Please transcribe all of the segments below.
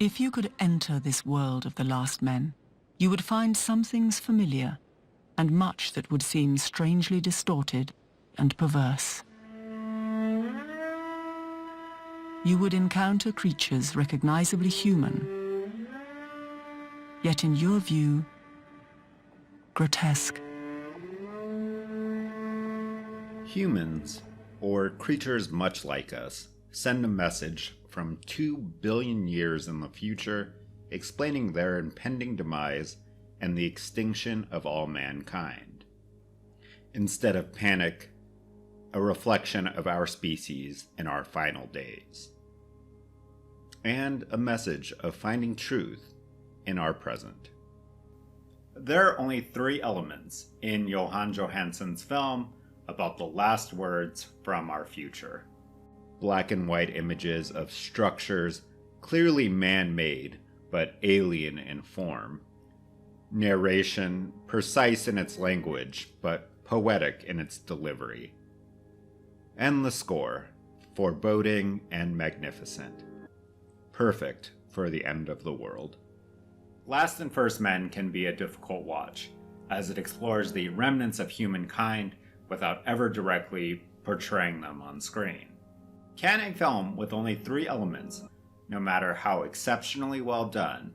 If you could enter this world of the last men, you would find some things familiar, and much that would seem strangely distorted and perverse. You would encounter creatures recognizably human, yet in your view, grotesque. Humans, or creatures much like us, send a message from 2 billion years in the future explaining their impending demise and the extinction of all mankind. Instead of panic, a reflection of our species in our final days. And a message of finding truth in our present. There are only 3 elements in Johann Johannsson's film about the last words from our future. Black and white images of structures clearly man-made but alien in form. Narration precise in its language but poetic in its delivery. And the score, foreboding and magnificent. Perfect for the end of the world. Last and First Men can be a difficult watch, as it explores the remnants of humankind without ever directly portraying them on screen. Can a film with only 3 elements, no matter how exceptionally well done,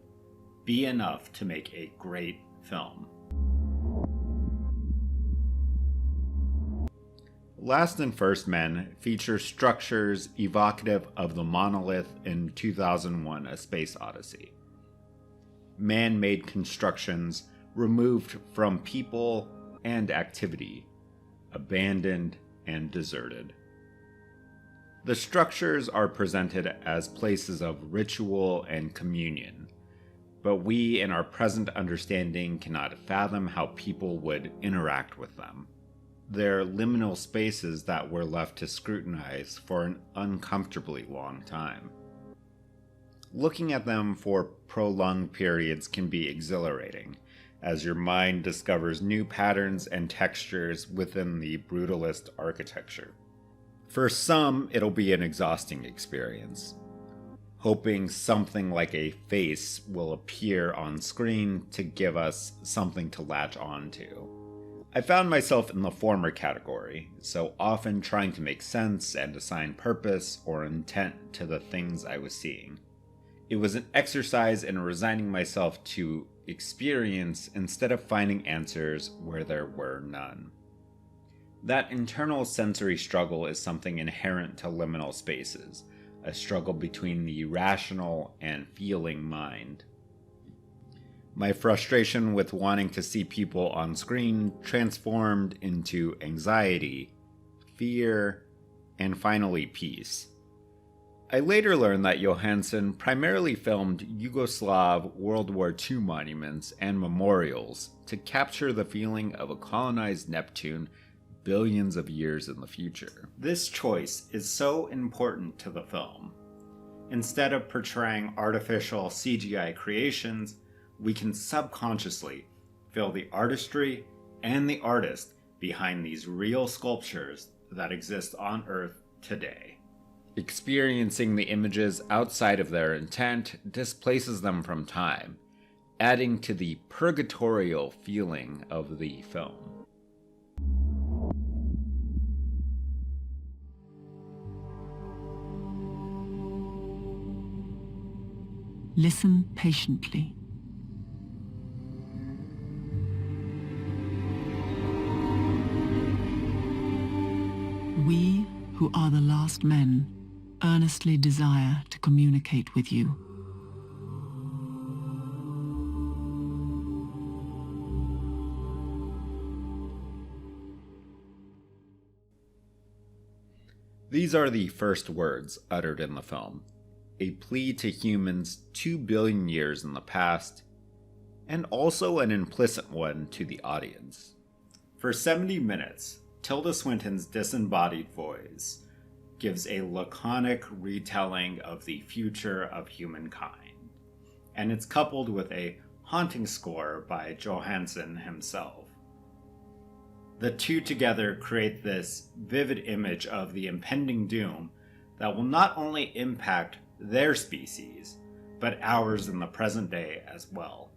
be enough to make a great film? Last and First Men feature structures evocative of the monolith in 2001: A Space Odyssey. Man-made constructions removed from people and activity, abandoned and deserted. The structures are presented as places of ritual and communion, but we in our present understanding cannot fathom how people would interact with them. They're liminal spaces that we're left to scrutinize for an uncomfortably long time. Looking at them for prolonged periods can be exhilarating, as your mind discovers new patterns and textures within the brutalist architecture. For some, it'll be an exhausting experience, hoping something like a face will appear on screen to give us something to latch on to. I found myself in the former category, so often trying to make sense and assign purpose or intent to the things I was seeing. It was an exercise in resigning myself to experience instead of finding answers where there were none. That internal sensory struggle is something inherent to liminal spaces, a struggle between the rational and feeling mind. My frustration with wanting to see people on screen transformed into anxiety, fear, and finally peace. I later learned that Johannsson primarily filmed Yugoslav World War II monuments and memorials to capture the feeling of a colonized Neptune billions of years in the future. This choice is so important to the film. Instead of portraying artificial CGI creations, we can subconsciously feel the artistry and the artist behind these real sculptures that exist on Earth today. Experiencing the images outside of their intent displaces them from time, adding to the purgatorial feeling of the film. Listen patiently. We, who are the last men, earnestly desire to communicate with you. These are the first words uttered in the film, a plea to humans 2 billion years in the past, and also an implicit one to the audience. For 70 minutes, Tilda Swinton's disembodied voice gives a laconic retelling of the future of humankind, and it's coupled with a haunting score by Johansson himself. The two together create this vivid image of the impending doom that will not only impact their species, but ours in the present day as well.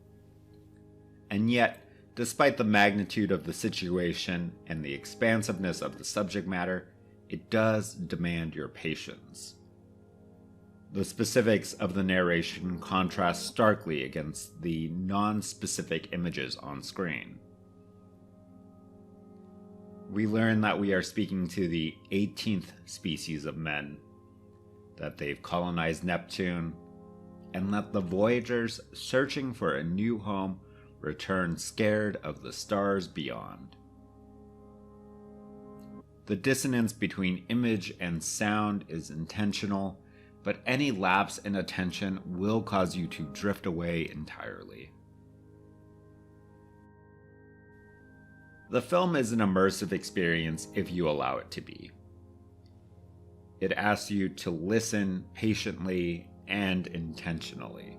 And yet, despite the magnitude of the situation and the expansiveness of the subject matter, it does demand your patience. The specifics of the narration contrast starkly against the non-specific images on screen. We learn that we are speaking to the 18th species of men, that they've colonized Neptune, and that the voyagers searching for a new home return scared of the stars beyond. The dissonance between image and sound is intentional, but any lapse in attention will cause you to drift away entirely. The film is an immersive experience if you allow it to be. It asks you to listen patiently and intentionally.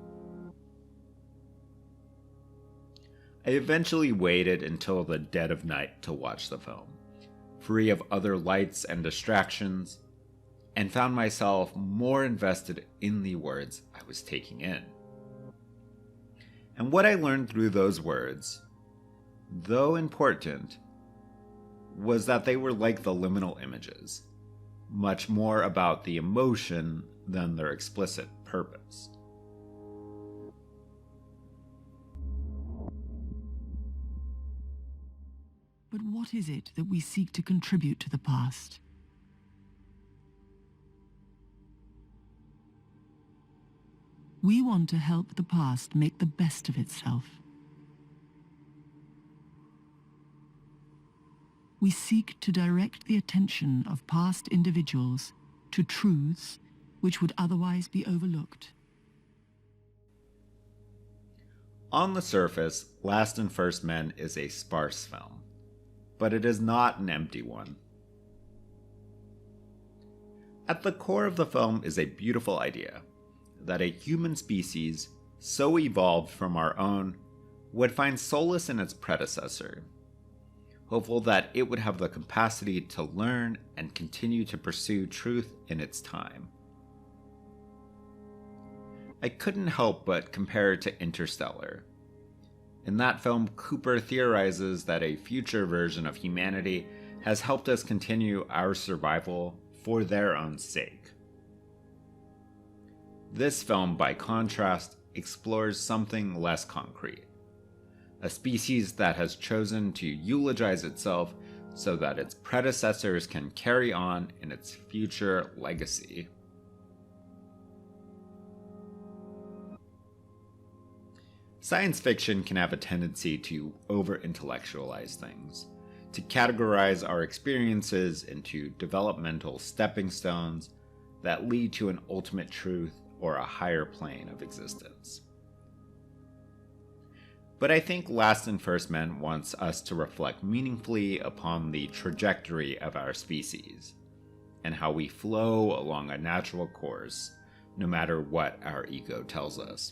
I eventually waited until the dead of night to watch the film, free of other lights and distractions, and found myself more invested in the words I was taking in. And what I learned through those words, though important, was that they were like the liminal images, much more about the emotion than their explicit purpose. But what is it that we seek to contribute to the past? We want to help the past make the best of itself. We seek to direct the attention of past individuals to truths which would otherwise be overlooked. On the surface, Last and First Men is a sparse film, but it is not an empty one. At the core of the film is a beautiful idea that a human species, so evolved from our own, would find solace in its predecessor, hopeful that it would have the capacity to learn and continue to pursue truth in its time. I couldn't help but compare it to Interstellar. In that film, Cooper theorizes that a future version of humanity has helped us continue our survival for their own sake. This film, by contrast, explores something less concrete. A species that has chosen to eulogize itself so that its predecessors can carry on in its future legacy. Science fiction can have a tendency to over-intellectualize things, to categorize our experiences into developmental stepping stones that lead to an ultimate truth or a higher plane of existence. But I think Last and First Men wants us to reflect meaningfully upon the trajectory of our species, and how we flow along a natural course, no matter what our ego tells us.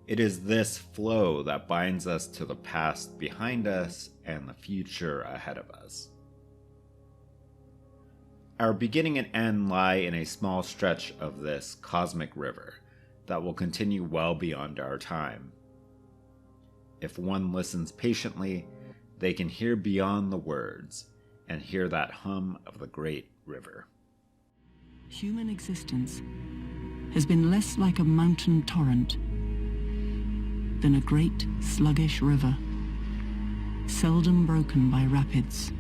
It is this flow that binds us to the past behind us and the future ahead of us. Our beginning and end lie in a small stretch of this cosmic river that will continue well beyond our time. If one listens patiently, they can hear beyond the words and hear that hum of the great river. Human existence has been less like a mountain torrent than a great sluggish river, seldom broken by rapids.